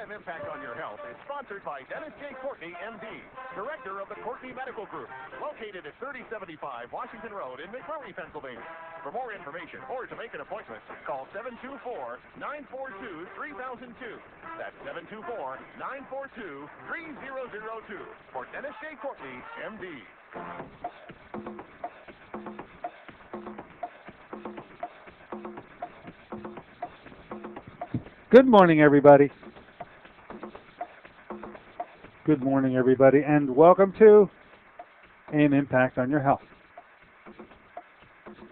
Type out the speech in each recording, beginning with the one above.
AM Impact on Your Health is sponsored by Dennis J. Courtney, M.D., Director of the Courtney Medical Group, located at 3075 Washington Road in McMurray, Pennsylvania. For more information or to make an appointment, call 724-942-3002. That's 724-942-3002 for Dennis J. Courtney, M.D. Good morning, everybody. Good morning, everybody, and welcome to AM Impact on Your Health.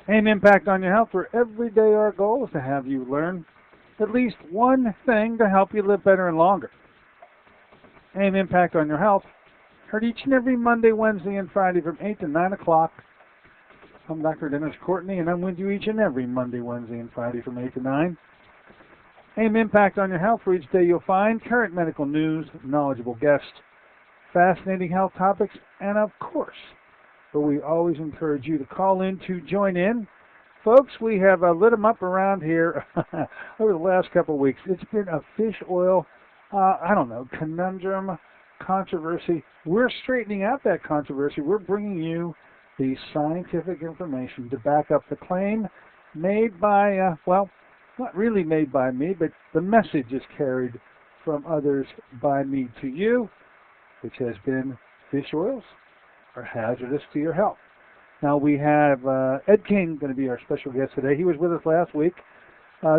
AM Impact on Your Health, where every day our goal is to have you learn at least one thing to help you live better and longer. AM Impact on Your Health, heard each and every Monday, Wednesday, and Friday from 8 to 9 o'clock. I'm Dr. Dennis Courtney, and I'm with you each and every Monday, Wednesday, and Friday from 8 to 9. AM Impact on Your Health, where each day you'll find current medical news, knowledgeable guests, fascinating health topics, and of course, where we always encourage you to call in to join in. Folks, we have lit them up around here over the last couple of weeks. It's been a fish oil, conundrum, controversy. We're straightening out that controversy. We're bringing you the scientific information to back up the claim made by, not really made by me, but the message is carried from others by me to you, which has been fish oils are hazardous to your health. Now we have Ed Kane going to be our special guest today. He was with us last week.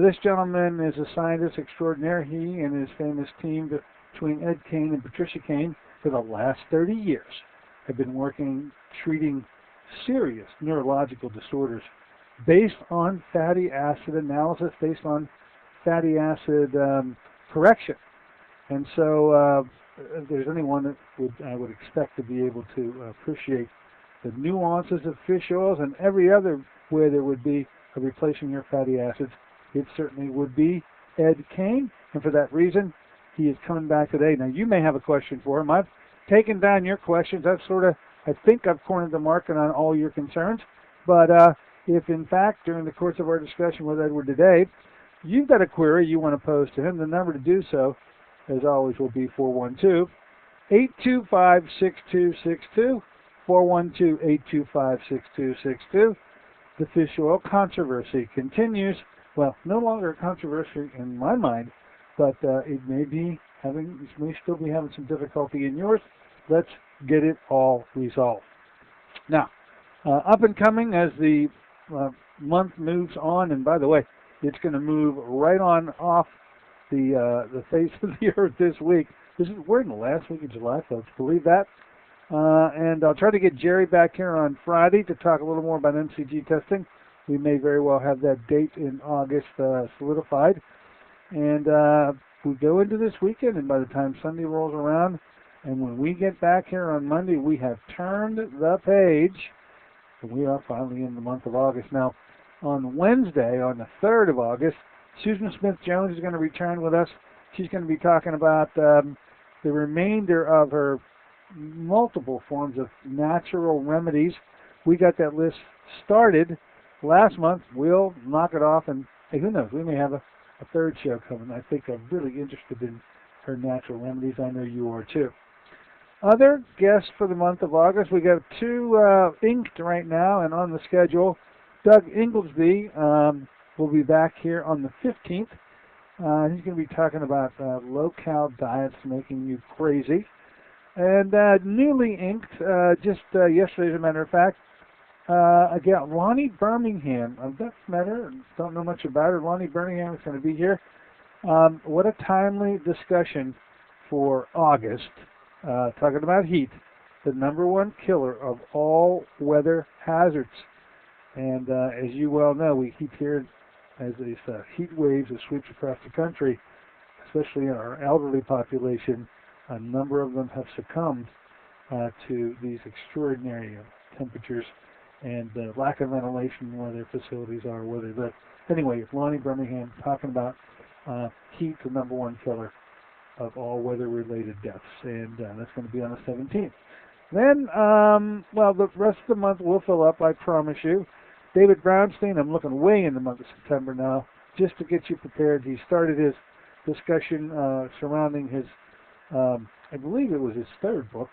This gentleman is a scientist extraordinaire. He and his famous team between Ed Kane and Patricia Kane for the last 30 years have been working treating serious neurological disorders based on fatty acid analysis, based on fatty acid correction. And so if there's anyone that I would expect to be able to appreciate the nuances of fish oils and every other way there would be of replacing your fatty acids, it certainly would be Ed Kane. And for that reason, he is coming back today. Now, you may have a question for him. I've taken down your questions. I think I've cornered the market on all your concerns. But if, in fact, during the course of our discussion with Edward today, you've got a query you want to pose to him, the number to do so, as always, will be 412-825-6262, 412-825-6262. The fish oil controversy continues. Well, no longer a controversy in my mind, but it may still be having some difficulty in yours. Let's get it all resolved. Now, up and coming as the month moves on, and by the way, it's going to move right on off the face of the earth this week. We're in the last week of July, folks. Believe that. And I'll try to get Jerry back here on Friday to talk a little more about MCG testing. We may very well have that date in August solidified. And we go into this weekend, and by the time Sunday rolls around, and when we get back here on Monday, we have turned the page. And we are finally in the month of August. Now, on Wednesday, on the 3rd of August, Susan Smith-Jones is going to return with us. She's going to be talking about the remainder of her multiple forms of natural remedies. We got that list started last month. We'll knock it off, and hey, who knows, we may have a third show coming. I think I'm really interested in her natural remedies. I know you are too. Other guests for the month of August, we got two inked right now and on the schedule. Doug Inglesby will be back here on the 15th. He's going to be talking about low-cal diets making you crazy. And newly inked, just yesterday as a matter of fact, again, Lonnie Birmingham. I've met her, don't know much about her. Lonnie Birmingham is going to be here. What a timely discussion for August. Talking about heat, the number one killer of all weather hazards. And as you well know, we keep hearing as these heat waves that sweep across the country, especially in our elderly population, a number of them have succumbed to these extraordinary temperatures and the lack of ventilation where their facilities are, where they live. Anyway, Lonnie Birmingham talking about heat, the number one killer of all weather-related deaths, and that's going to be on the 17th. Then, the rest of the month will fill up, I promise you. David Brownstein, I'm looking way in the month of September now, just to get you prepared. He started his discussion surrounding his, I believe it was his third book,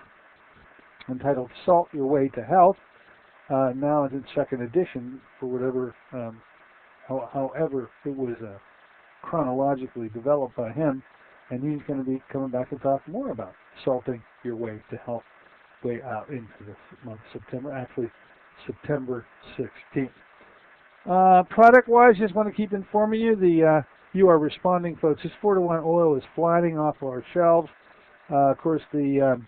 entitled Salt Your Way to Health. Now it's in second edition for whatever, however it was chronologically developed by him, and he's going to be coming back to talk more about salting your way to health way out into the month of September, actually September 16th. Product-wise, just want to keep informing you, you are responding, folks. This 4-to-1 oil is flying off our shelves. Of course, the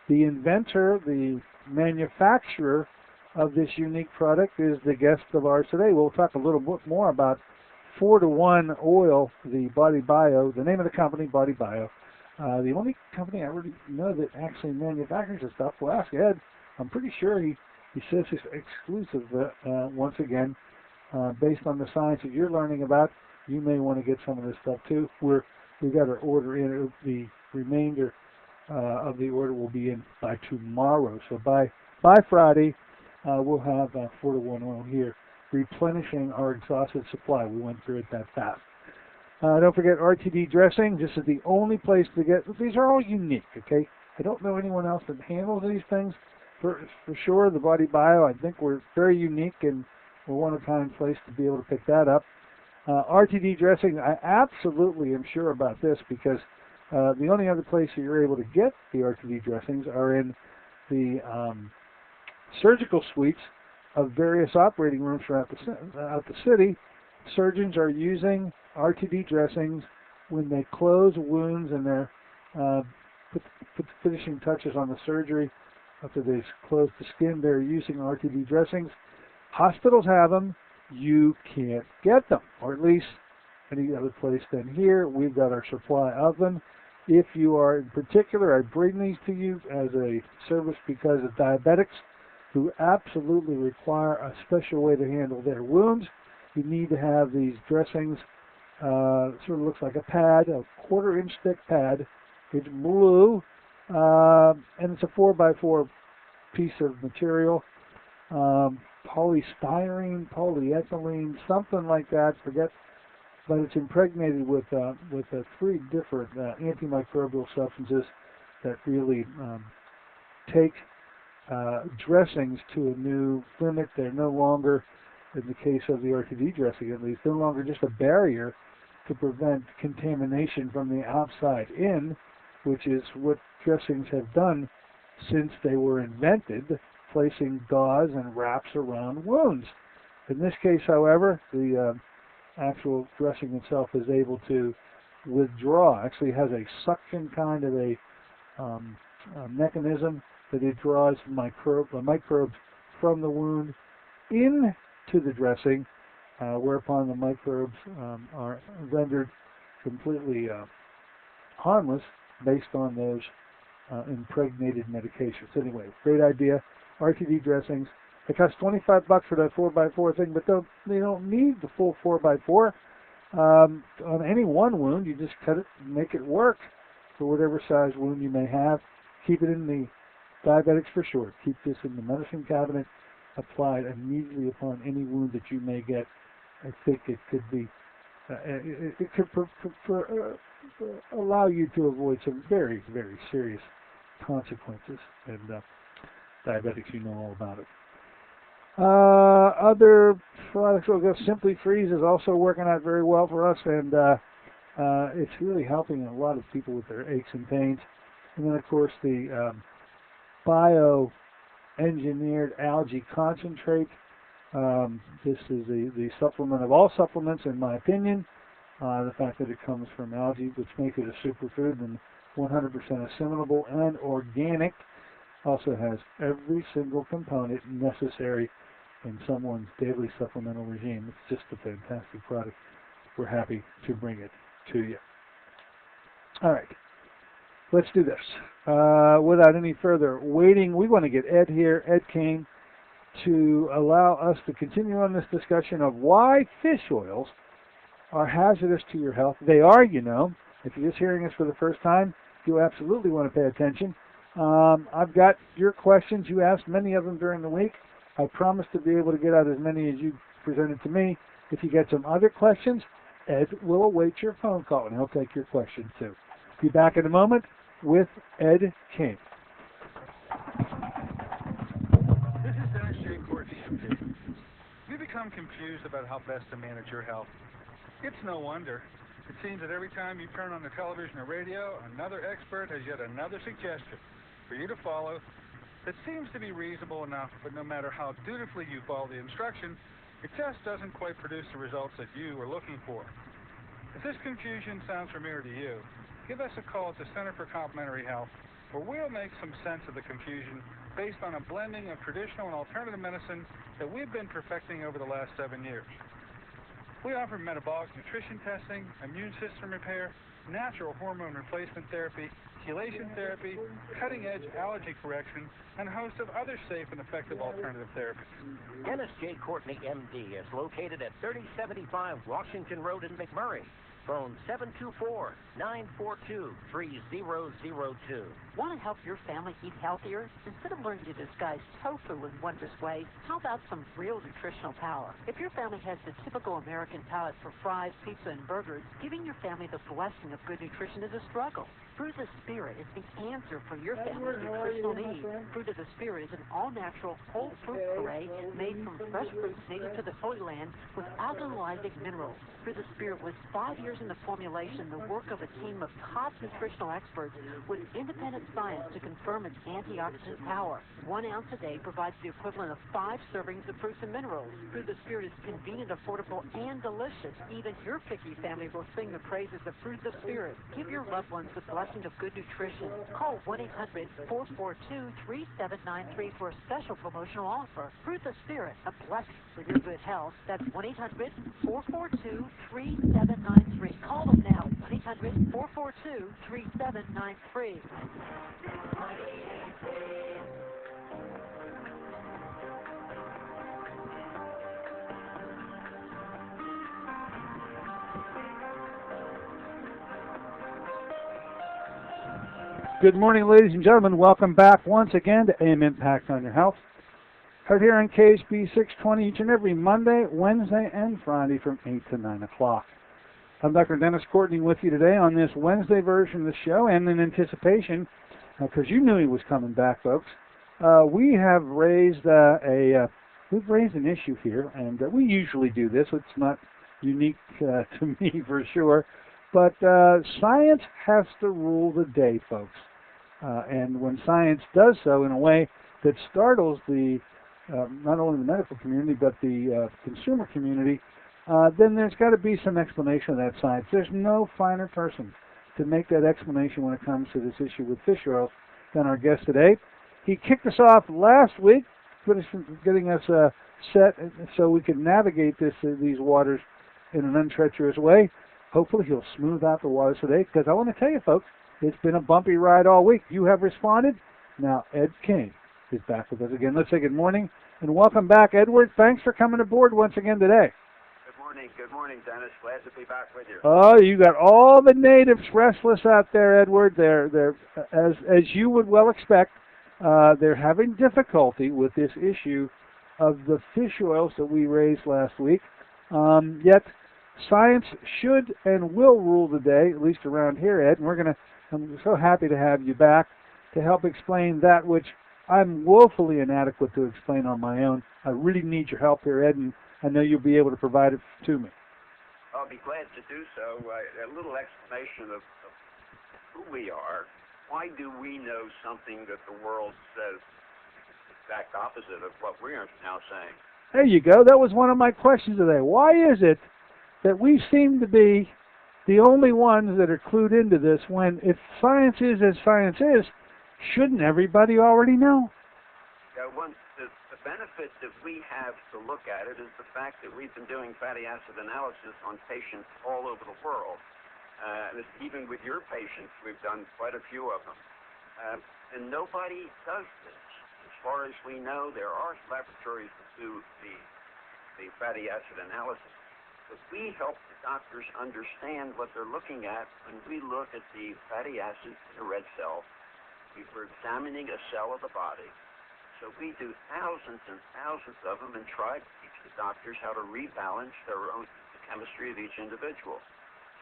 inventor, the manufacturer of this unique product is the guest of ours today. We'll talk a little bit more about 4-to-1 oil, the Body Bio, the name of the company, Body Bio. The only company I already know that actually manufactures this stuff. We'll ask Ed. I'm pretty sure he says it's exclusive. Once again, based on the science that you're learning about, you may want to get some of this stuff too. We got our order in. The remainder of the order will be in by tomorrow. So by Friday, we'll have 4-to-1 oil here, replenishing our exhausted supply. We went through it that fast. Don't forget RTD dressing. This is the only place to get. These are all unique, okay? I don't know anyone else that handles these things. For sure, the Body Bio, I think we're very unique, and we're one-of-a-kind place to be able to pick that up. RTD dressing, I absolutely am sure about this, because the only other place that you're able to get the RTD dressings are in the surgical suites of various operating rooms throughout the city. Surgeons are using RTD dressings when they close wounds and they're put the finishing touches on the surgery. After they've closed the skin, they're using RTD dressings. Hospitals have them. You can't get them, or at least any other place than here. We've got our supply of them. If you are, in particular, I bring these to you as a service because of diabetics who absolutely require a special way to handle their wounds. You need to have these dressings. It sort of looks like a pad, a 1/4-inch thick pad. It's blue, and it's a 4x4 piece of material. Polystyrene, polyethylene, something like that. Forget, but it's impregnated with 3 different antimicrobial substances that really take dressings to a new limit. They're no longer, in the case of the RTD dressing at least, no longer just a barrier to prevent contamination from the outside in, which is what dressings have done since they were invented, placing gauze and wraps around wounds. In this case, however, the actual dressing itself is able to withdraw. Actually has a suction kind of a mechanism that it draws microbes from the wound into the dressing, whereupon the microbes are rendered completely harmless based on those impregnated medications. Anyway, great idea. RTD dressings. It costs $25 for that 4x4 thing, but they don't need the full 4x4. On any one wound, you just cut it and make it work for whatever size wound you may have. Keep it in the diabetics for sure. Keep this in the medicine cabinet, applied immediately upon any wound that you may get. I think it could be, it could allow you to avoid some very, very serious consequences. And diabetics, you know all about it. Other products, Simply Freeze is also working out very well for us, and it's really helping a lot of people with their aches and pains. And then, of course, the bio-engineered algae concentrate. This is the supplement of all supplements, in my opinion. The fact that it comes from algae, which makes it a superfood and 100% assimilable and organic, also has every single component necessary in someone's daily supplemental regime. It's just a fantastic product. We're happy to bring it to you. All right, let's do this. Without any further waiting, we want to get Ed here, Ed Kane, to allow us to continue on this discussion of why fish oils are hazardous to your health. They are, you know. If you're just hearing us for the first time, you absolutely want to pay attention. I've got your questions. You asked many of them during the week. I promise to be able to get out as many as you presented to me. If you get some other questions, Ed will await your phone call, and he'll take your question, too. Be back in a moment with Ed Kane. This is Dennis J. Courtney, MD. You become confused about how best to manage your health. It's no wonder. It seems that every time you turn on the television or radio, another expert has yet another suggestion for you to follow that seems to be reasonable enough, but no matter how dutifully you follow the instruction, it just doesn't quite produce the results that you were looking for. If this confusion sounds familiar to you, give us a call at the Center for Complementary Health, where we'll make some sense of the confusion based on a blending of traditional and alternative medicine that we've been perfecting over the last 7 years. We offer metabolic nutrition testing, immune system repair, natural hormone replacement therapy, chelation therapy, cutting-edge allergy correction, and a host of other safe and effective alternative therapies. Dennis J. Courtney, MD, is located at 3075 Washington Road in McMurray. Phone 724-942-3002. Want to help your family eat healthier? Instead of learning to disguise tofu in wondrous ways, how about some real nutritional power? If your family has the typical American palate for fries, pizza, and burgers, giving your family the blessing of good nutrition is a struggle. Fruit of the Spirit is the answer for your family's nutritional needs. Fruit of the Spirit is an all-natural, whole fruit puree made from fresh fruits native to the Holy Land with alkalizing minerals. Fruit of the Spirit was 5 years in the formulation, the work of a team of top nutritional experts with independent science to confirm its antioxidant power. 1 ounce a day provides the equivalent of 5 servings of fruits and minerals. Fruit of the Spirit is convenient, affordable, and delicious. Even your picky family will sing the praises of Fruit of the Spirit. Give your loved ones the blessing of good nutrition. Call 1-800-442-3793 for a special promotional offer. Fruit of the Spirit, a blessing for your good health. That's 1-800-442-3793. Call them now. 1-800-442-3793. Good morning, ladies and gentlemen. Welcome back once again to AM Impact on Your Health. Heard here on KSB 620 each and every Monday, Wednesday, and Friday from 8 to 9 o'clock. I'm Dr. Dennis Courtney with you today on this Wednesday version of the show, and in anticipation, because you knew he was coming back, folks, we have raised we've raised an issue here, and we usually do this. It's not unique to me for sure. But science has to rule the day, folks. And when science does so in a way that startles the not only the medical community but the consumer community, then there's got to be some explanation of that science. There's no finer person to make that explanation when it comes to this issue with fish oils than our guest today. He kicked us off last week, getting us set so we can navigate these waters in an untreacherous way. Hopefully he'll smooth out the waters today, because I want to tell you, folks, it's been a bumpy ride all week. You have responded. Now, Ed Kane is back with us again. Let's say good morning and welcome back, Edward. Thanks for coming aboard once again today. Good morning, Dennis. Glad to be back with you. Oh, you got all the natives restless out there, Edward. They're as you would well expect, they're having difficulty with this issue of the fish oils that we raised last week. Yet science should and will rule the day, at least around here, Ed. And I'm so happy to have you back to help explain that which I'm woefully inadequate to explain on my own. I really need your help here, Ed, and I know you'll be able to provide it to me. I'll be glad to do so. A little explanation of who we are. Why do we know something that the world says the exact opposite of what we are now saying? There you go. That was one of my questions today. Why is it that we seem to be the only ones that are clued into this when, if science is as science is, shouldn't everybody already know? Yeah, the benefit that we have to look at it is the fact that we've been doing fatty acid analysis on patients all over the world. Even with your patients, we've done quite a few of them. And nobody does this. As far as we know, there are laboratories that do the fatty acid analysis. But we help the doctors understand what they're looking at when we look at the fatty acids in a red cell. We're examining a cell of the body. So we do thousands and thousands of them and try to teach the doctors how to rebalance their own, to chemistry of each individual.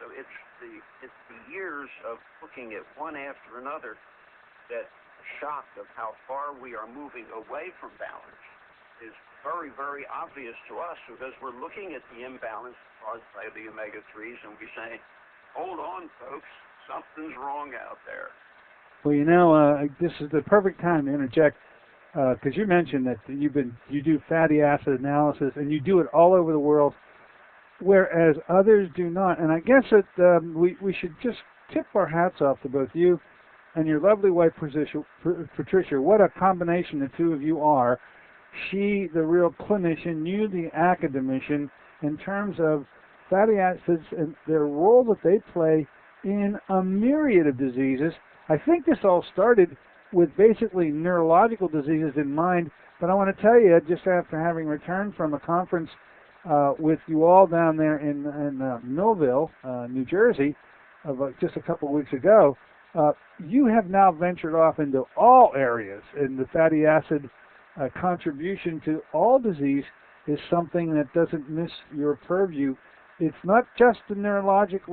So it's the years of looking at one after another that shock of how far we are moving away from balance is very, very obvious to us, because we're looking at the imbalance caused by the omega-3s and we say, hold on, folks, something's wrong out there. Well, this is the perfect time to interject, because you mentioned that you do fatty acid analysis and you do it all over the world, whereas others do not. And I guess that we should just tip our hats off to both you and your lovely wife, Patricia. What a combination the two of you are. She, the real clinician, you, the academician, in terms of fatty acids and their role that they play in a myriad of diseases. I think this all started with basically neurological diseases in mind, but I want to tell you, just after having returned from a conference with you all down there in Millville, New Jersey, just a couple of weeks ago, you have now ventured off into all areas, and the fatty acid contribution to all disease is something that doesn't miss your purview. It's not just the neurological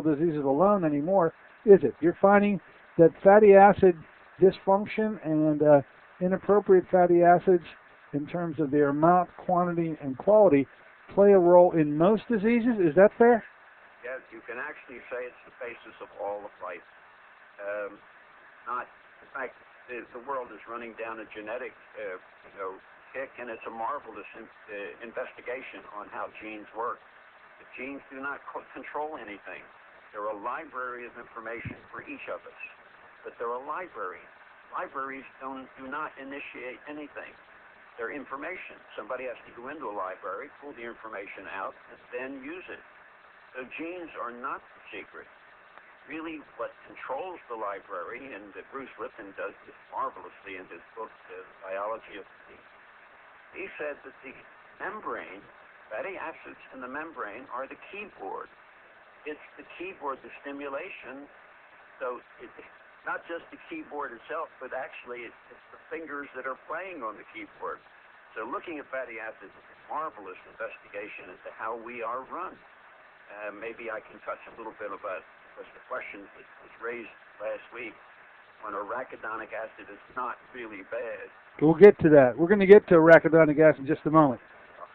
diseases alone anymore, is it? You're finding that fatty acid dysfunction and inappropriate fatty acids, in terms of their amount, quantity, and quality, play a role in most diseases. Is that fair? Yes, you can actually say it's the basis of all of life. In fact, the world is running down a genetic, kick, and it's a marvelous investigation on how genes work. The genes do not control anything. They're a library of information for each of us, but they're a library. Libraries do not initiate anything. They're information. Somebody has to go into a library, pull the information out, and then use it. So genes are not the secret. Really, what controls the library, and Bruce Lipton does this marvelously in his book, The Biology of Disease, he said that the membrane, fatty acids in the membrane, are the keyboard. It's the keyboard, the stimulation. So it's not just the keyboard itself, but actually it's the fingers that are playing on the keyboard. So looking at fatty acids is a marvelous investigation into how we are run. Maybe I can touch a little bit about the question that was raised last week, when arachidonic acid is not really bad. We'll get to that. We're going to get to arachidonic acid in just a moment.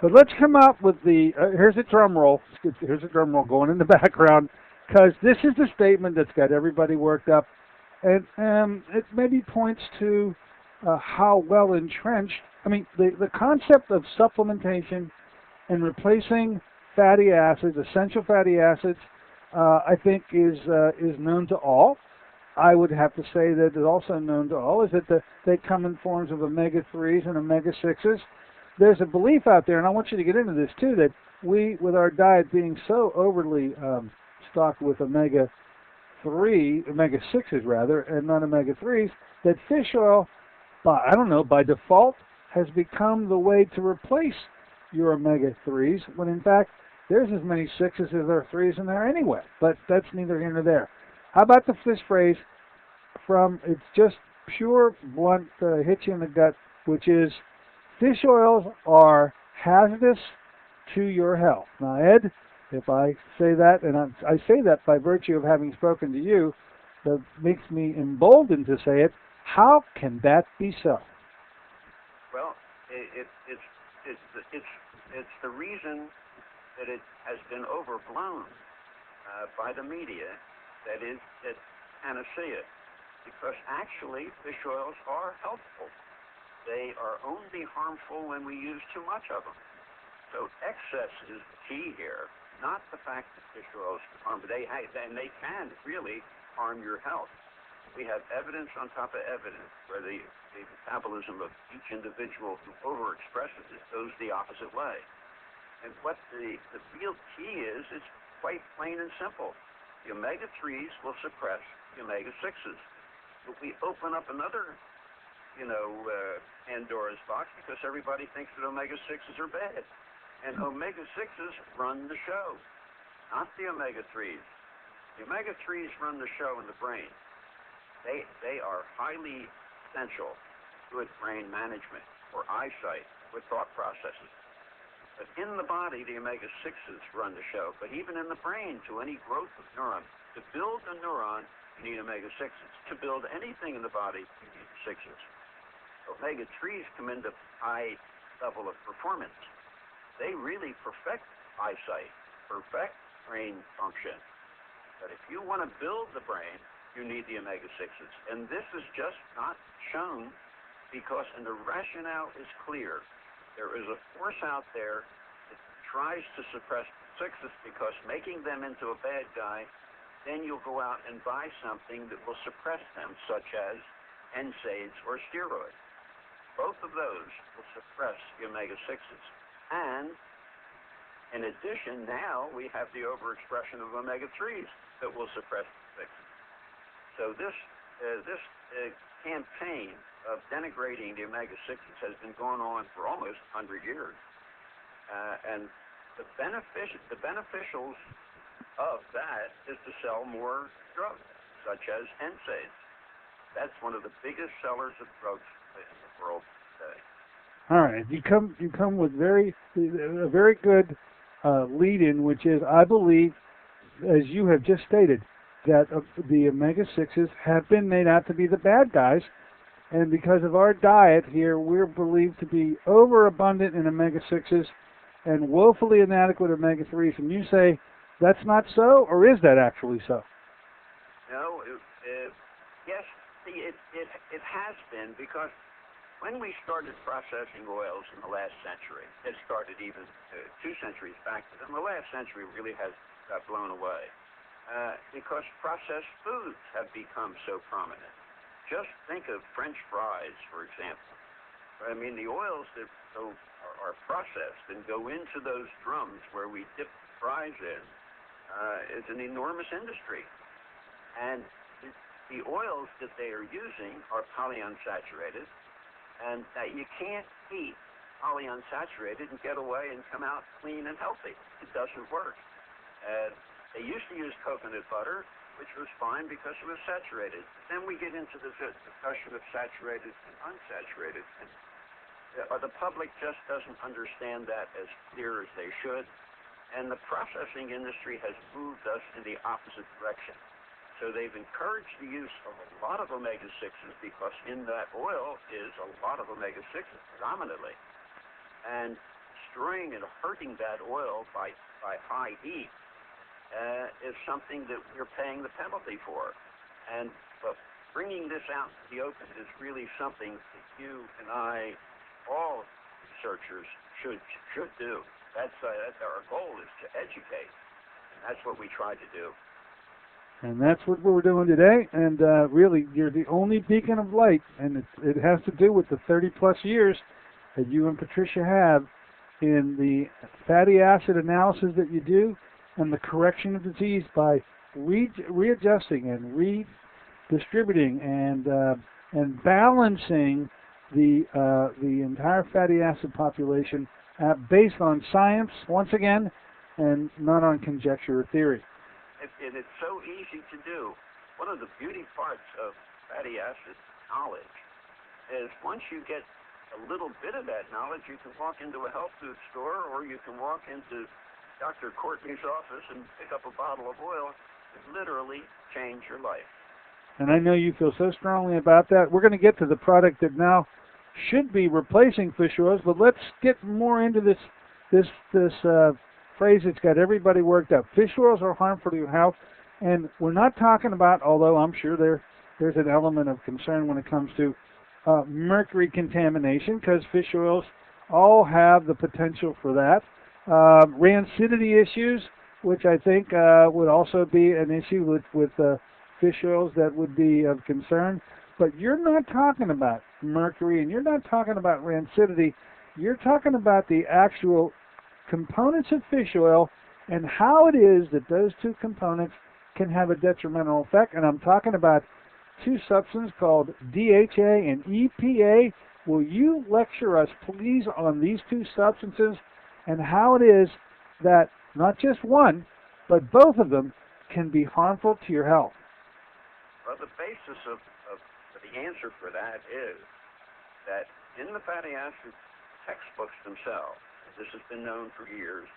But let's come up with the, here's a drum roll. Here's a drum roll going in the background, because this is the statement that's got everybody worked up. And it maybe points to how well entrenched, the concept of supplementation and replacing fatty acids, essential fatty acids, I think is known to all. I would have to say that it's also known to all is that they come in forms of omega-3s and omega-6s. There's a belief out there, and I want you to get into this too, that we, with our diet being so overly stocked with omega-6s rather, and not omega-3s, that fish oil, by default, has become the way to replace your omega-3s, when in fact, there's as many 6s as there are 3s in there anyway, but that's neither here nor there. How about this phrase from, it's just pure, blunt, hit you in the gut, which is, fish oils are hazardous to your health. Now, Ed, if I say that, and I say that by virtue of having spoken to you, that makes me emboldened to say it, how can that be so? Well, it's the reason that it has been overblown by the media that is that panacea, because actually fish oils are helpful. They are only harmful when we use too much of them. So excess is the key here, not the fact that fish oils harm, but they can really harm your health. We have evidence on top of evidence where the metabolism of each individual who overexpresses it goes the opposite way. And what the real key is, it's quite plain and simple. The omega-3s will suppress the omega-6s. But we open up another, Pandora's box, because everybody thinks that omega-6s are bad. And omega-6s run the show, not the omega-3s. The omega-3s run the show in the brain. They are highly essential to good brain management, for eyesight, for thought processes. But in the body, the omega-6s run the show. But even in the brain, to any growth of neurons, to build a neuron, you need omega-6s. To build anything in the body, you need 6s. Omega-3s come into high level of performance. They really perfect eyesight, perfect brain function. But if you want to build the brain, you need the omega-6s. And this is just not shown because, and the rationale is clear, there is a force out there that tries to suppress 6s because making them into a bad guy, then you'll go out and buy something that will suppress them, such as NSAIDs or steroids. Both of those will suppress the omega-6s. And in addition, now we have the overexpression of omega-3s that will suppress the 6s. So this campaign of denigrating the omega-6s has been going on for almost 100 years. And the beneficials of that is to sell more drugs, such as NSAIDs. That's one of the biggest sellers of drugs in the world today. All right, you come with a very good lead-in, which is, I believe, as you have just stated, that the omega-6s have been made out to be the bad guys, and because of our diet here, we're believed to be overabundant in omega-6s and woefully inadequate omega-3s. And you say that's not so, or is that actually so? No, yes, see, it has been, because when we started processing oils in the last century, it started even 2 centuries back, but in the last century really has got blown away because processed foods have become so prominent. Just think of French fries, for example. I mean, the oils that are processed and go into those drums where we dip fries in is an enormous industry. And the oils that they are using are polyunsaturated, and you can't eat polyunsaturated and get away and come out clean and healthy. It doesn't work. They used to use coconut butter, which was fine because it was saturated. Then we get into the discussion of saturated and unsaturated. And the public just doesn't understand that as clear as they should. And the processing industry has moved us in the opposite direction. So they've encouraged the use of a lot of omega-6s because in that oil is a lot of omega-6s predominantly. And destroying and hurting that oil by high heat is something that we're paying the penalty for. But bringing this out to the open is really something that you and I, all researchers, should do. That's our goal, is to educate. And that's what we try to do. And that's what we're doing today. And really, you're the only beacon of light, and it has to do with the 30-plus years that you and Patricia have in the fatty acid analysis that you do and the correction of disease by readjusting and redistributing and balancing the entire fatty acid population based on science, once again, and not on conjecture or theory. It's so easy to do. One of the beauty parts of fatty acid knowledge is once you get a little bit of that knowledge, you can walk into a health food store or you can walk into Dr. Courtney's office and pick up a bottle of oil and literally change your life. And I know you feel so strongly about that. We're going to get to the product that now should be replacing fish oils, but let's get more into this phrase that's got everybody worked up. Fish oils are harmful to your health, and we're not talking about, although I'm sure there's an element of concern when it comes to mercury contamination, because fish oils all have the potential for that. Rancidity issues, which I think would also be an issue with fish oils that would be of concern. But you're not talking about mercury, and you're not talking about rancidity. You're talking about the actual components of fish oil and how it is that those two components can have a detrimental effect. And I'm talking about two substances called DHA and EPA. Will you lecture us, please, on these two substances and how it is that not just one, but both of them can be harmful to your health? Well, the basis of the answer for that is that in the fatty acid textbooks themselves, this has been known for years,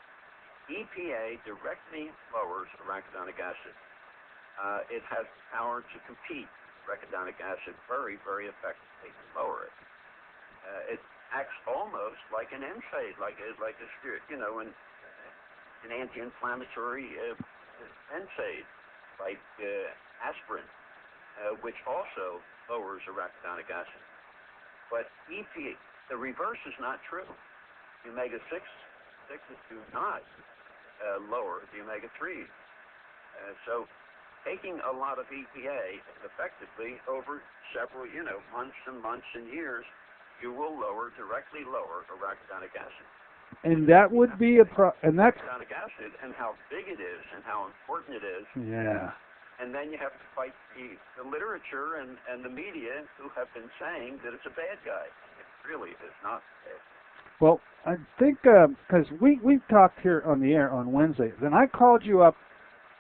EPA directly lowers arachidonic acid. It has the power to compete with arachidonic acid very, very effectively to lower it. It acts almost like an NSAID, like a an anti-inflammatory NSAID, like aspirin, which also lowers arachidonic acid. But EPA, the reverse is not true. The omega-6s do not lower the omega-3s. So taking a lot of EPA effectively over several, months and months and years, you will directly lower arachidonic acid. And that would be arachidonic acid and how big it is and how important it is. Yeah. And then you have to fight the literature and the media who have been saying that it's a bad guy. It really is not bad. Well, I think because we've talked here on the air on Wednesday, then I called you up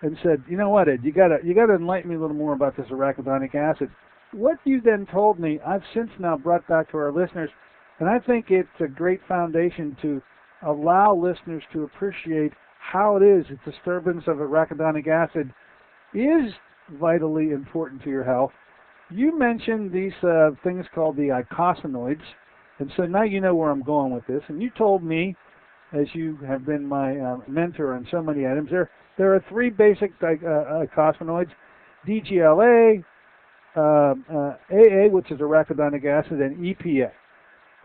and said, you know what, Ed, you gotta enlighten me a little more about this arachidonic acid. What you then told me, I've since now brought back to our listeners, and I think it's a great foundation to allow listeners to appreciate how it is that disturbance of arachidonic acid is vitally important to your health. You mentioned these things called the eicosanoids, and so now you know where I'm going with this. And you told me, as you have been my mentor on so many items, there are three basic eicosanoids: DGLA, AA, which is arachidonic acid, and EPA.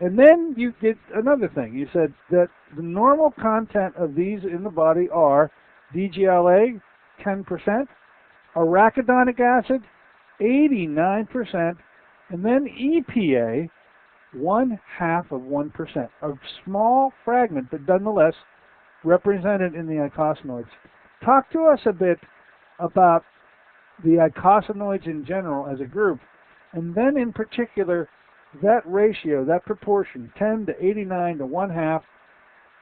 And then you did another thing. You said that the normal content of these in the body are DGLA, 10%, arachidonic acid, 89%, and then EPA, 0.5%. A small fragment, but nonetheless represented in the eicosanoids. Talk to us a bit about the eicosanoids in general as a group, and then in particular that ratio, that proportion, 10 to 89 to 1/2.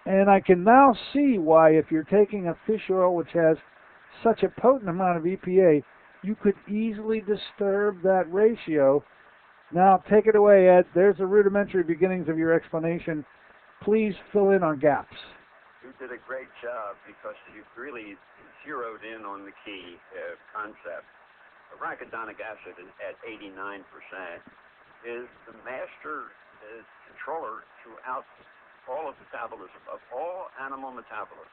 And I can now see why, if you're taking a fish oil which has such a potent amount of EPA, you could easily disturb that ratio. Now, take it away, Ed. There's the rudimentary beginnings of your explanation. Please fill in our gaps. You did a great job because you really zeroed in on the key concept. Arachidonic acid at 89% is the master controller throughout all of metabolism, of all animal metabolism.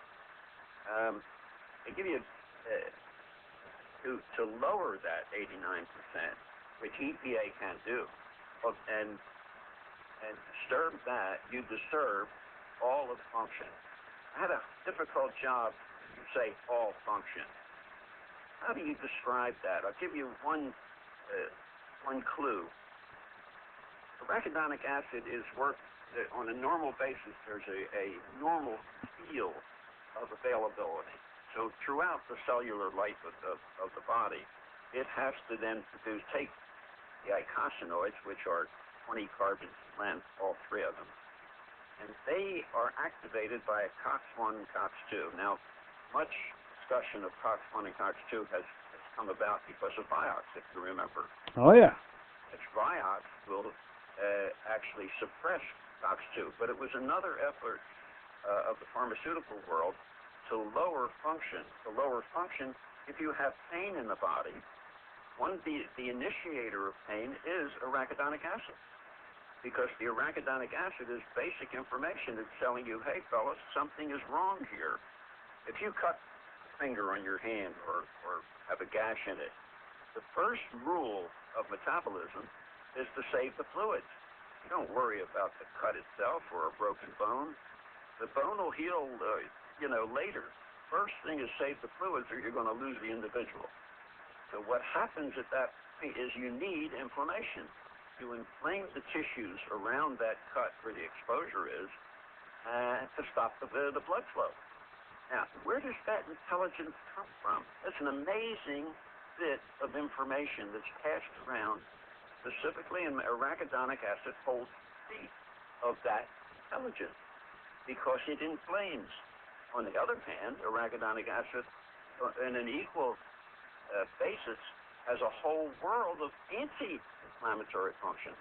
I give you to lower that 89%, which EPA can do, and disturb that, you disturb all of function. I had a difficult job to say all function. How do you describe that? I'll give you one clue. Arachidonic acid is worked on a normal basis. There's a normal field of availability. So throughout the cellular life of the body, it has to then take the eicosanoids, which are 20 carbons in length, all three of them, and they are activated by a COX-1 and COX-2. Now, much discussion of COX-1 and COX-2 has come about because of Vioxx, if you remember. Oh, yeah. Which Vioxx will actually suppress COX-2, but it was another effort of the pharmaceutical world to lower function. To lower function, if you have pain in the body, the initiator of pain is arachidonic acid, because the arachidonic acid is basic information. It's telling you, hey, fellas, something is wrong here. If you cut a finger on your hand or have a gash in it, the first rule of metabolism is to save the fluids. You don't worry about the cut itself or a broken bone. The bone will heal, later. First thing is save the fluids, or you're going to lose the individual. So what happens at that point is you need inflammation. You inflame the tissues around that cut where the exposure is to stop the blood flow. Now, where does that intelligence come from? It's an amazing bit of information that's passed around. Specifically, in arachidonic acid holds the seat of that intelligence because it inflames. On the other hand, arachidonic acid, in an equal basis, has a whole world of anti-inflammatory functions.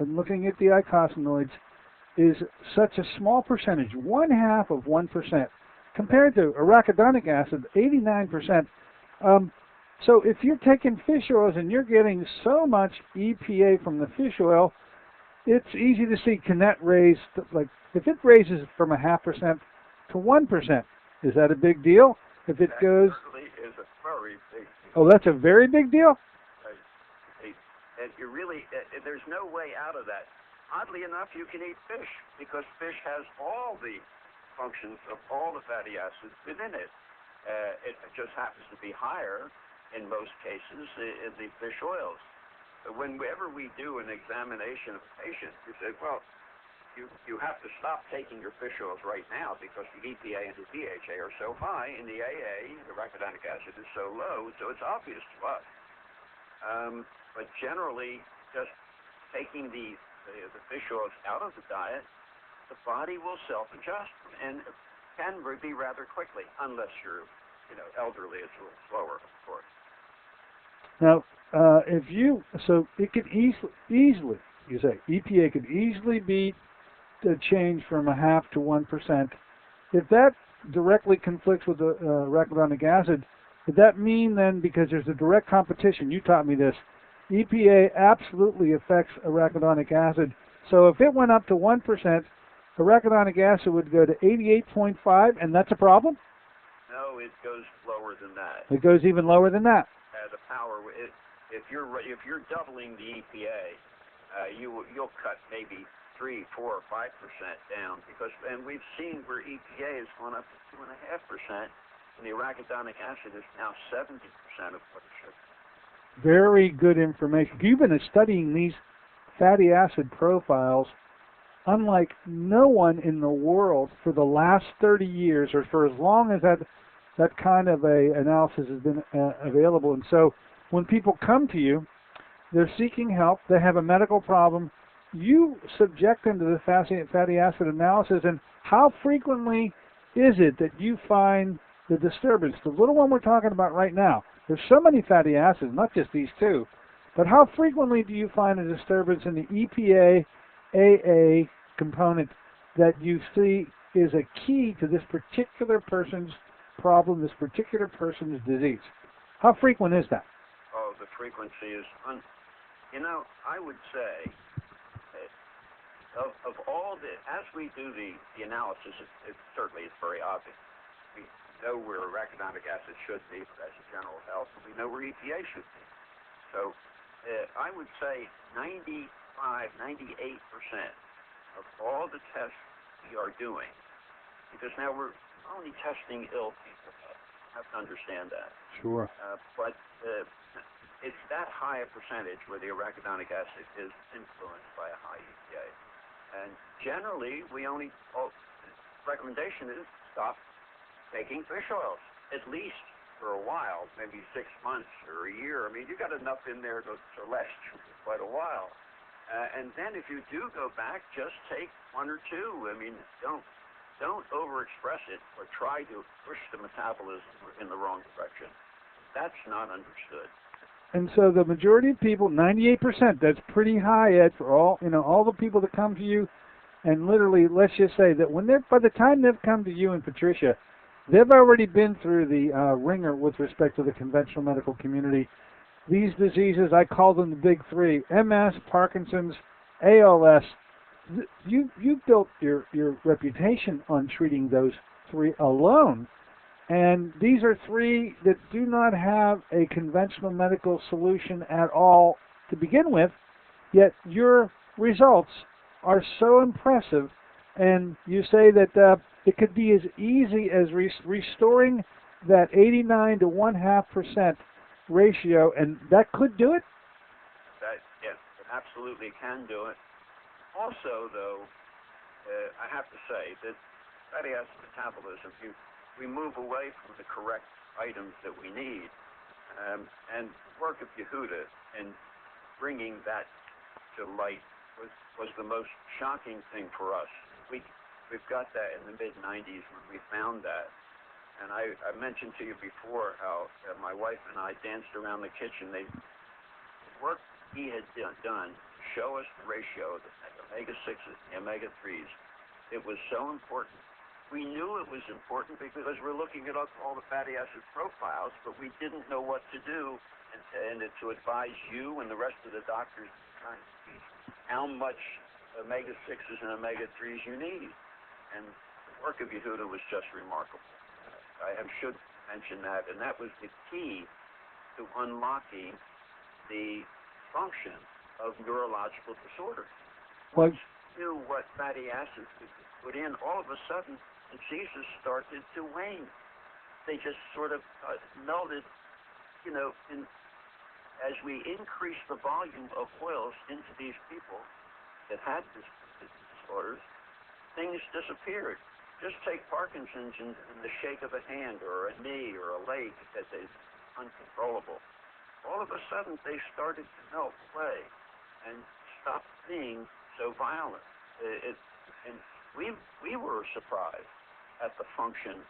and looking at the eicosanoids, is such a small percentage, 1/2 of 1%, compared to arachidonic acid, 89%. So if you're taking fish oils and you're getting so much EPA from the fish oil, it's easy to see, can that raise, like, if it raises from 0.5% to 1%, is that a big deal? If it goes... That certainly is a very big deal. Oh, that's a very big deal? And you really, there's no way out of that. Oddly enough, you can eat fish because fish has all the functions of all the fatty acids within it. It just happens to be higher in most cases in the fish oils. Whenever we do an examination of a patient, we say, well, you have to stop taking your fish oils right now because the EPA and the DHA are so high, and the AA, the arachidonic acid, is so low, so it's obvious to us. But generally, just taking the fish oils out of the diet, the body will self-adjust, and it can be rather quickly, unless you're, elderly. It's a little slower, of course. Now, so it could easily, you say, EPA could easily be changed from 0.5 to 1%. If that directly conflicts with the arachidonic acid, would that mean then, because there's a direct competition, you taught me this, EPA absolutely affects arachidonic acid. So if it went up to 1%, arachidonic acid would go to 88.5, and that's a problem? No, it goes lower than that. It goes even lower than that. The power, if you're doubling the EPA, you'll cut maybe 3, 4, or 5% down and we've seen where EPA has gone up to 2.5%, and the arachidonic acid is now 70% of what it should be. Very good information. You've been studying these fatty acid profiles unlike no one in the world for the last 30 years, or for as long as that kind of a analysis has been available. And so when people come to you, they're seeking help, they have a medical problem, you subject them to the fatty acid analysis. And how frequently is it that you find the disturbance, the little one we're talking about right now? There's so many fatty acids, not just these two, but how frequently do you find a disturbance in the EPA AA component that you see is a key to this particular person's problem, this particular person's disease? How frequent is that? Oh, the frequency is, I would say, of all as we do the analysis, it certainly is very obvious. We know where arachidonic acid should be, as a general health, and we know where EPA should be. So I would say 95, 98% of all the tests we are doing, because now we're only testing ill people. You have to understand that. Sure. But it's that high a percentage where the arachidonic acid is influenced by a high EPA. And generally, recommendation is stop taking fish oils, at least for a while, maybe 6 months or a year. I mean, you got enough in there to last you for quite a while. And then if you do go back, just take 1 or 2. I mean, don't overexpress it or try to push the metabolism in the wrong direction. That's not understood. And so the majority of people, 98%, that's pretty high, Ed, for all the people that come to you. And literally, let's just say that by the time they've come to you and Patricia, they've already been through the ringer with respect to the conventional medical community. These diseases, I call them the big 3: MS, Parkinson's, ALS. You built your reputation on treating those 3 alone. And these are 3 that do not have a conventional medical solution at all to begin with, yet your results are so impressive. And you say that it could be as easy as restoring that 89 to 1/2% ratio, and that could do it? Yes, it absolutely can do it. Also, though, I have to say that fatty acid metabolism, we move away from the correct items that we need, and work of Yehuda in bringing that to light was the most shocking thing for us. We've got that in the mid-90s when we found that. And I mentioned to you before how my wife and I danced around the kitchen. The work he had done to show us the ratio of the omega-6s and the omega-3s. It was so important. We knew it was important because we're looking at all the fatty acid profiles, but we didn't know what to do and to advise you and the rest of the doctors how much omega-6s and omega-3s you need. And the work of Yehuda was just remarkable. I should mention that, and that was the key to unlocking the function of neurological disorders. Once you knew what fatty acids we could put in, all of a sudden, diseases started to wane. They just sort of melted, as we increased the volume of oils into these people that had these disorders, things disappeared. Just take Parkinson's in the shake of a hand or a knee or a leg that is uncontrollable. All of a sudden, they started to melt away and stop being so violent. And we were surprised at the function.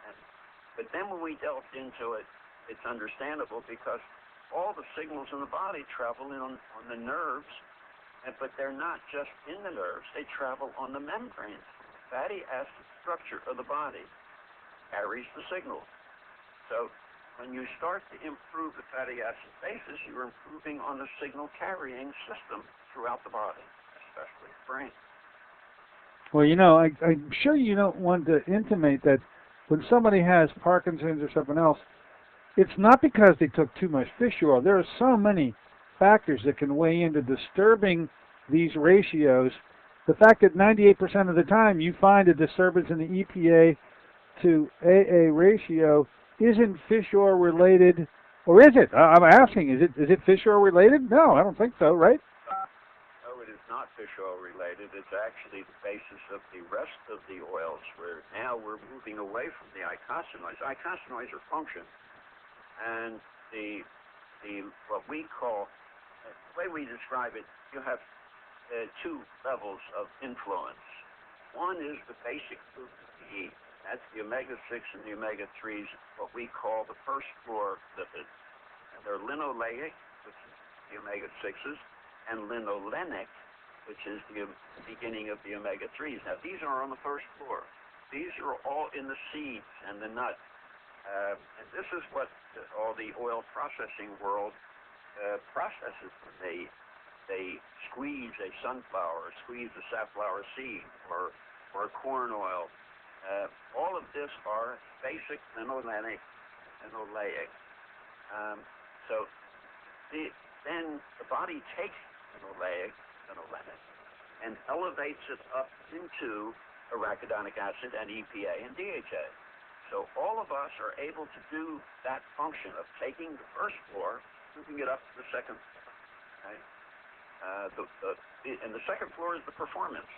But then when we delved into it, it's understandable because all the signals in the body travel in on the nerves, but they're not just in the nerves. They travel on the membranes. Fatty acid structure of the body carries the signals. So when you start to improve the fatty acid basis, you're improving on the signal-carrying system throughout the body, especially the brain. Well, I'm sure you don't want to intimate that when somebody has Parkinson's or something else, it's not because they took too much fish oil. There are so many factors that can weigh into disturbing these ratios. The fact that 98% of the time you find a disturbance in the EPA to AA ratio isn't fish oil related, or is it? I'm asking, is it fish oil related? No, I don't think so, right? No, it is not fish oil related. It's actually the basis of the rest of the oils, where now we're moving away from the eicosanoids. Eicosanoids are function, and the what we call, the way we describe it, you have two levels of influence. One is the basic food that we eat. That's the omega-6 and the omega-3s, what we call the first floor lipids. And they're linoleic, which is the omega-6s, and linolenic, which is the beginning of the omega-3s. Now, these are on the first floor. These are all in the seeds and the nut. And this is what all the oil processing world processes. They squeeze a sunflower, squeeze a safflower seed, or corn oil. All of this are basic linoleic. Then the body takes linolenic, and elevates it up into arachidonic acid and EPA and DHA. So all of us are able to do that function of taking the first floor, moving it up to the second floor. Right? And the second floor is the performance.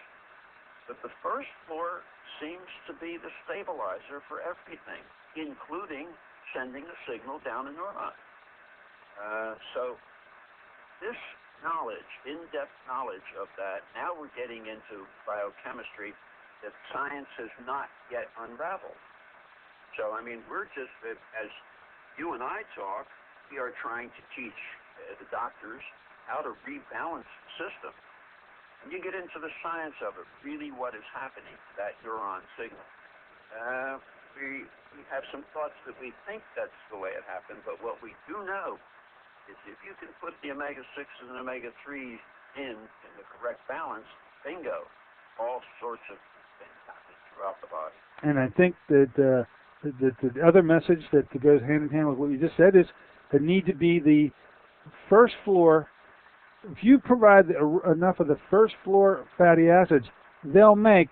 But the first floor seems to be the stabilizer for everything, including sending a signal down a neuron. So this knowledge, in-depth knowledge of that, now we're getting into biochemistry that science has not yet unraveled. So, we're just, as you and I talk, we are trying to teach the doctors how to rebalance the system. And you get into the science of it, really what is happening to that neuron signal. We have some thoughts that we think that's the way it happened, but what we do know is if you can put the omega-6s and omega-3s in the correct balance, bingo, all sorts of things happen throughout the body. And I think that the other message that goes hand in hand with what you just said is there need to be the first floor. If you provide enough of the first floor fatty acids, they'll make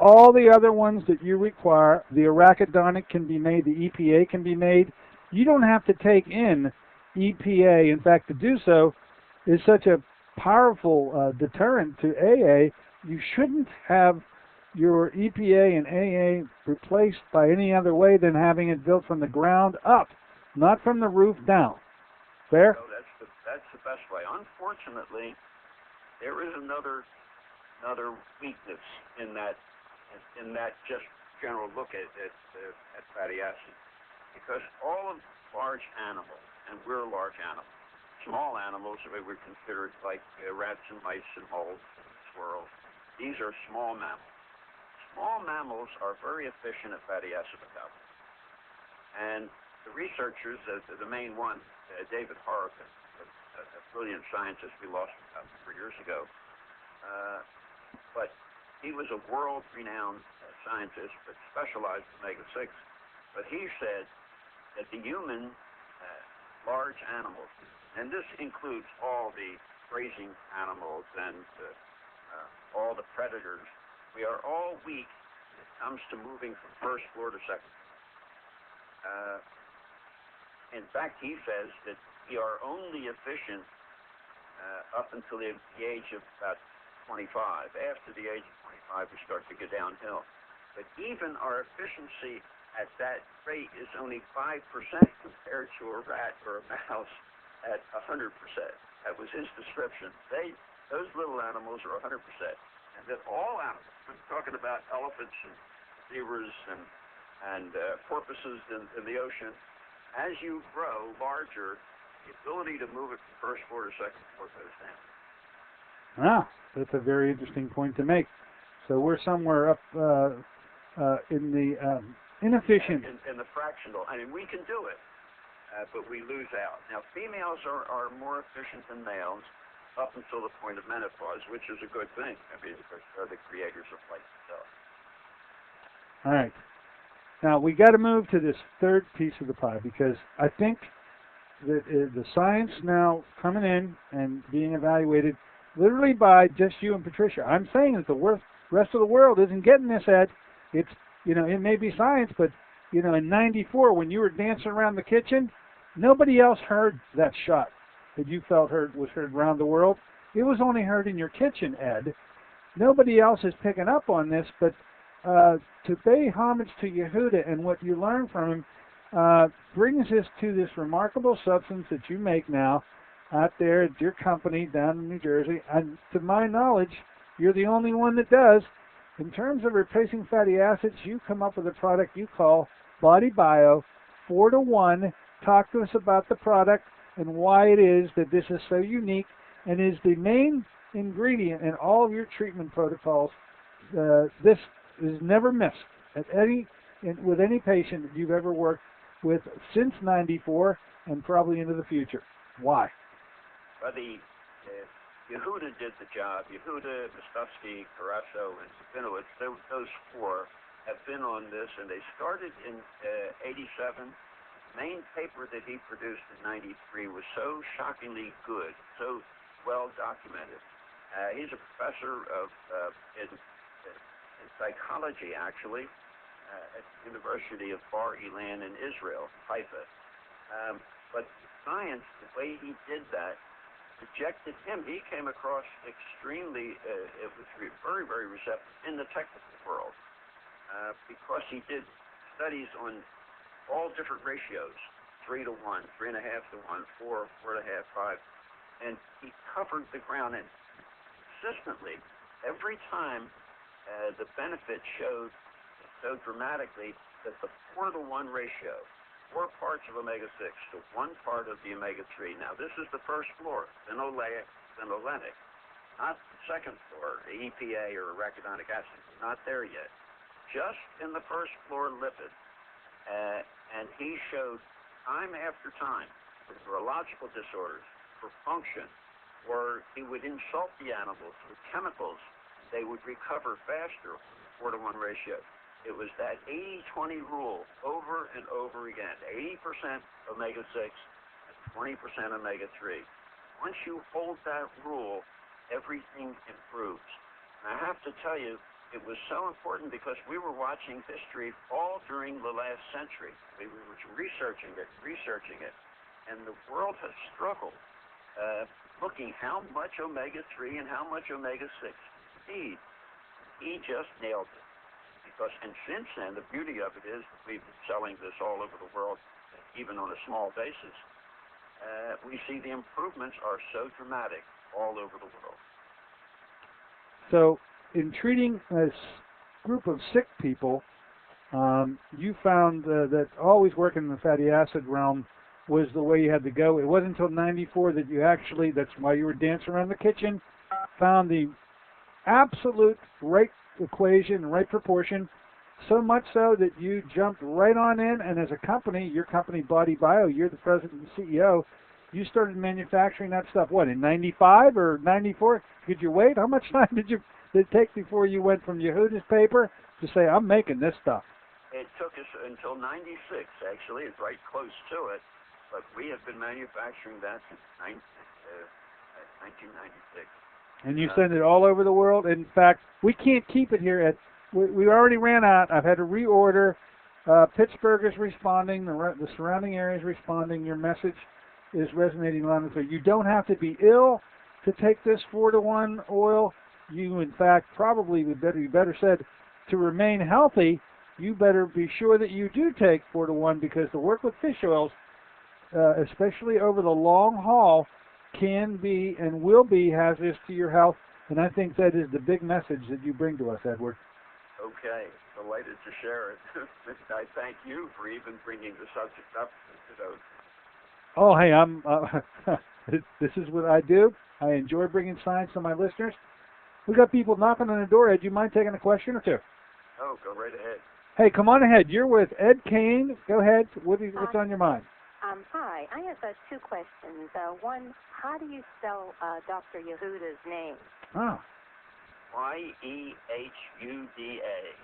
all the other ones that you require. The arachidonic can be made, the EPA can be made. You don't have to take in EPA. In fact, to do so is such a powerful deterrent to AA. You shouldn't have your EPA and AA replaced by any other way than having it built from the ground up, not from the roof down. Fair? So that's the best way. Unfortunately, there is another weakness in that just general look at fatty acids, because all of large animals, and we're large animals, small animals that we would consider like rats and mice and moles, squirrels. These are small mammals. Small mammals are very efficient at fatty acid metabolism. And the researchers, the main one, David Harmfull, a brilliant scientist we lost about 3 years ago, but he was a world-renowned scientist that specialized in omega-6. But he said that the human large animals, and this includes all the grazing animals and all the predators, we are all weak when it comes to moving from first floor to second floor. In fact, he says that we are only efficient up until the age of about 25. After the age of 25, we start to go downhill. But even our efficiency at that rate is only 5% compared to a rat or a mouse at 100%. That was his description. Those little animals are 100%. And that all animals, we're talking about elephants and zebras and porpoises in the ocean, as you grow larger, the ability to move it from first floor to second floor goes down. Ah, that's a very interesting point to make. So we're somewhere up in the inefficient. In the fractional. I mean, we can do it, but we lose out. Now, females are more efficient than males up until the point of menopause, which is a good thing. I mean, because they're the creators of life itself. All right. Now, we got to move to this third piece of the pie, because I think that the science now coming in and being evaluated literally by just you and Patricia. I'm saying that the rest of the world isn't getting this, Ed. It's, it may be science, but, in '94 when you were dancing around the kitchen, nobody else heard that shot that you felt was heard around the world. It was only heard in your kitchen, Ed. Nobody else is picking up on this, but to pay homage to Yehuda and what you learn from him brings us to this remarkable substance that you make now out there at your company down in New Jersey. And to my knowledge, you're the only one that does. In terms of replacing fatty acids, you come up with a product you call Body Bio 4-to-1. Talk to us about the product and why it is that this is so unique and is the main ingredient in all of your treatment protocols. This is never missed with any patient that you've ever worked with since '94 and probably into the future. Why? Well, Yehuda did the job. Yehuda, Mostowski, Carasso, and Sabinowitz, those four have been on this, and they started in '87. The main paper that he produced in '93 was so shockingly good, so well documented. He's a professor in psychology, actually, at the University of Bar Ilan in Israel, Haifa. But science, the way he did that, rejected him. He came across extremely, it was very, very receptive in the technical world, because he did studies on all different ratios, 3-to-1, 3.5-to-1, 4, 4.5, 5, and he covered the ground, and consistently, every time the benefit showed so dramatically that the 4-to-1 ratio, 4 parts of omega-6 to 1 part of the omega-3. Now, this is the first floor, phenolaic, phenolenic, not the second floor, the EPA or arachidonic acid. Not there yet. Just in the first floor lipid. And he showed time after time for neurological disorders, for function, where he would insult the animals with chemicals, they would recover faster, 4-to-1 ratio. It was that 80-20 rule over and over again. 80% omega-6 and 20% omega-3. Once you hold that rule, everything improves. And I have to tell you, it was so important because we were watching history all during the last century. We were researching it. And the world has struggled looking how much omega-3 and how much omega-6 need. He just nailed it. And since then, the beauty of it is we've been selling this all over the world, even on a small basis. We see the improvements are so dramatic all over the world. So, in treating this group of sick people, you found that always working in the fatty acid realm, was the way you had to go. It wasn't until 94 that you actually, that's why you were dancing around the kitchen, found the absolute right equation, right proportion, so much so that you jumped right on in, and as a company, your company, Body Bio, you're the president and CEO, you started manufacturing that stuff, what, in 95 or 94? Could you wait? How much time did it take before you went from Yehuda's paper to say, I'm making this stuff? It took us until 96, actually. It's right close to it. But we have been manufacturing that since 1996. And you send it all over the world. In fact, we can't keep it here. We already ran out. I've had to reorder. Pittsburgh is responding. The surrounding area is responding. Your message is resonating loud and clear. You don't have to be ill to take this 4-to-1 oil. You, in fact, probably be better said, to remain healthy, you better be sure that you do take 4-to-1, because the work with fish oils, especially over the long haul, can be and will be hazardous to your health. And I think that is the big message that you bring to us, Edward. Okay, delighted to share it. I thank you for even bringing the subject up to those. Oh, hey, this is what I do. I enjoy bringing science to my listeners. We got people knocking on the door. Ed, do you mind taking a question or two? Oh, go right ahead. Hey, come on ahead. You're with Ed Kane. Go ahead. What's on your mind? Hi. I have two questions. One, how do you spell Dr. Yehuda's name? Oh. Y-E-H-U-D-A.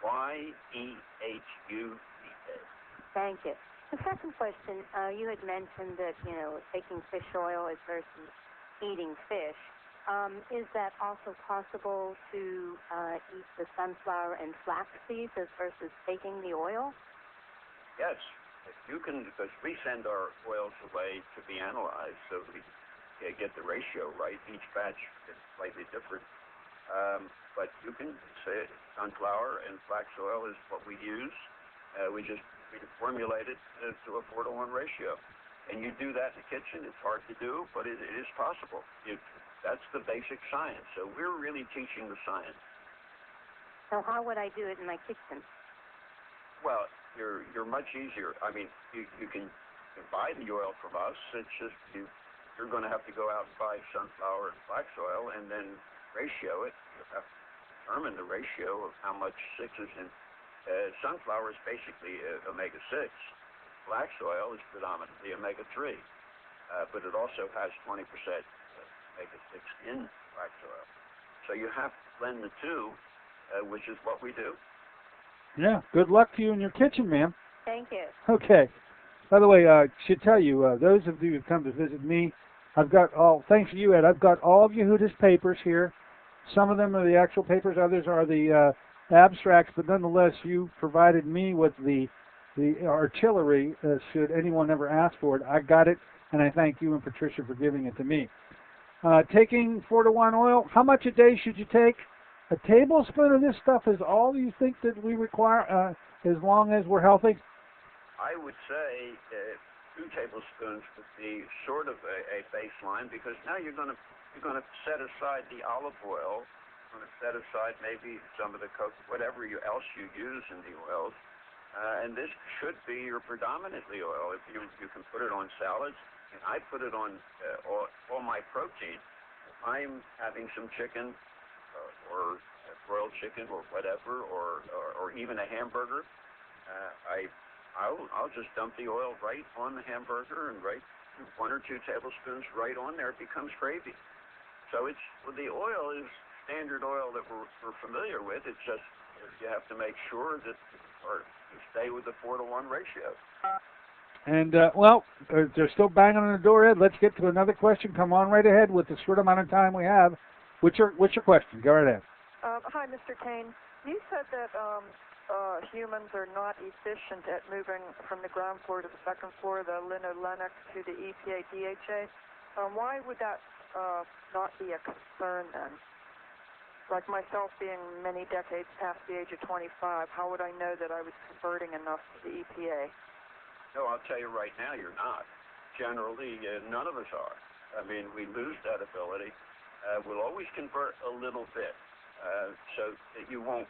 Y-E-H-U-D-A. Thank you. The second question, you had mentioned that, taking fish oil is versus eating fish. Is that also possible to eat the sunflower and flax seeds as versus taking the oil? Yes. You can, because we send our oils away to be analyzed, so we get the ratio right. Each batch is slightly different. But you can say sunflower and flax oil is what we use. We formulate it to a 4-to-1 ratio. And you do that in the kitchen. It's hard to do, but it is possible. That's the basic science. So we're really teaching the science. So how would I do it in my kitchen? Well, you're much easier. I mean, you can buy the oil from us. It's just you're going to have to go out and buy sunflower and flax oil and then ratio it. You have to determine the ratio of how much 6 is in. Sunflower is basically omega-6. Flax oil is predominantly omega-3, but it also has 20% omega-6 in flax oil. So you have to blend the two, which is what we do. Yeah, good luck to you in your kitchen, ma'am. Thank you. Okay. By the way, I should tell you, those of you who come to visit me, thanks to you, Ed, I've got all of Yehuda's papers here. Some of them are the actual papers, others are the abstracts, but nonetheless, you provided me with the artillery, should anyone ever ask for it. I got it, and I thank you and Patricia for giving it to me. Taking 4-to-1 oil, how much a day should you take? A tablespoon of this stuff is all you think that we require as long as we're healthy? I would say 2 tablespoons would be sort of a baseline, because now you're going to set aside the olive oil. You're going to set aside maybe some of the whatever else you use in the oils, and this should be your predominantly oil. If you can put it on salads, and I put it on all my protein. If I'm having some chicken, or broiled chicken, or whatever, or even a hamburger, I'll just dump the oil right on the hamburger, and 1 or 2 tablespoons right on there. It becomes gravy. So the oil is standard oil that we're familiar with. It's just you have to make sure that you stay with the 4-to-1 ratio. And, they're still banging on the door, Ed. Let's get to another question. Come on right ahead with the short amount of time we have. What's your question? Go right ahead. Hi, Mr. Kane. You said that humans are not efficient at moving from the ground floor to the second floor, the linolenic to the EPA DHA. Why would that not be a concern then? Like myself being many decades past the age of 25, how would I know that I was converting enough to the EPA? No, I'll tell you right now, you're not. Generally, none of us are. I mean, we lose that ability. We'll always convert a little bit, so that you won't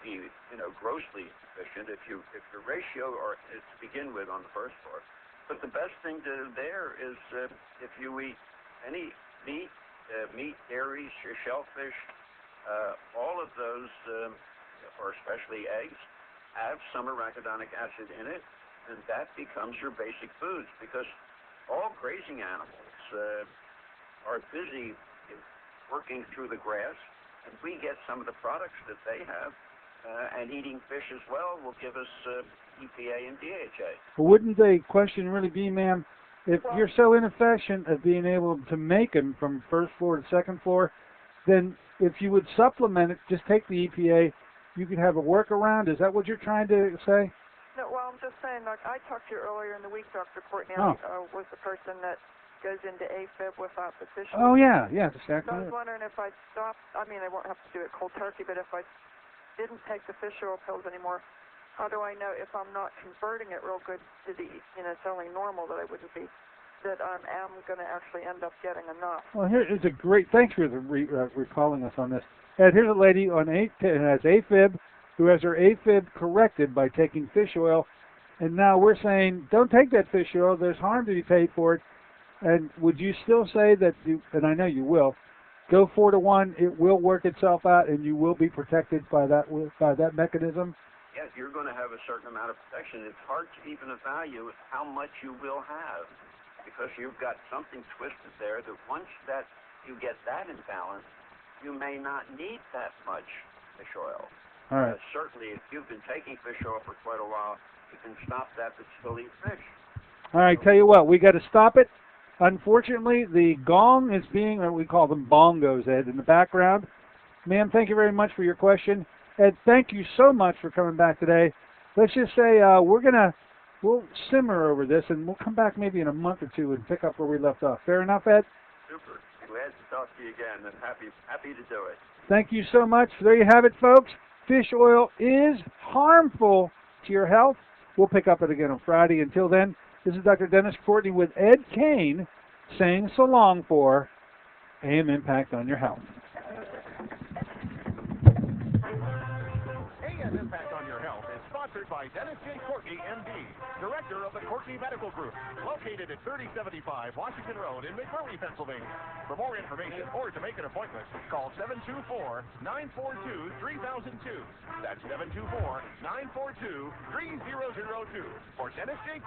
be, grossly deficient. If your ratio, or to begin with on the first floor, But the best thing to there is if you eat any meat, dairy, shellfish, all of those, or especially eggs, have some arachidonic acid in it, and that becomes your basic foods, because all grazing animals are busy working through the grass, and we get some of the products that they have, and eating fish as well will give us EPA and DHA. Well, wouldn't the question really be, ma'am, if you're so inefficient at being able to make them from first floor to second floor, then if you would supplement it, just take the EPA, you could have a workaround? Is that what you're trying to say? No, well, I'm just saying, like, I talked to you earlier in the week, Dr. Courtney. Oh. I was the person that goes into AFib without the fish Oh, oil. yeah, exactly. So I was wondering if I stopped, I mean, I won't have to do it cold turkey, but if I didn't take the fish oil pills anymore, how do I know if I'm not converting it real good to the, selling normal that I wouldn't be, that I am going to actually end up getting enough? Well, here is a great, thanks for recalling us on this. And here's a lady on who has AFib, who has her AFib corrected by taking fish oil, and now we're saying, don't take that fish oil, there's harm to be paid for it. And would you still say that, and I know you will, go 4-to-1, it will work itself out, and you will be protected by that mechanism? Yes, you're going to have a certain amount of protection. It's hard to even evaluate how much you will have, because you've got something twisted there that once that you get that in balance, you may not need that much fish oil. All right. Certainly, if you've been taking fish oil for quite a while, you can stop that but still eat fish. All right, tell you what, we got to stop it. Unfortunately, the gong is being, or we call them bongos, Ed, in the background. Ma'am, thank you very much for your question. Ed, thank you so much for coming back today. Let's just say we'll simmer over this, and we'll come back maybe in a month or two and pick up where we left off. Fair enough, Ed? Super. Glad to talk to you again, and happy to do it. Thank you so much. There you have it, folks. Fish oil is harmful to your health. We'll pick up it again on Friday. Until then, this is Dr. Dennis Courtney with Ed Kane saying so long for AM Impact on Your Health. AM Impact on Your Health is sponsored by Dennis J. Courtney, M.D., Director of the Courtney Medical Group, located at 3075 Washington Road in McMurray, Pennsylvania. For more information or to make an appointment, call 724-942-3002. That's 724-942-3002. For Dennis J.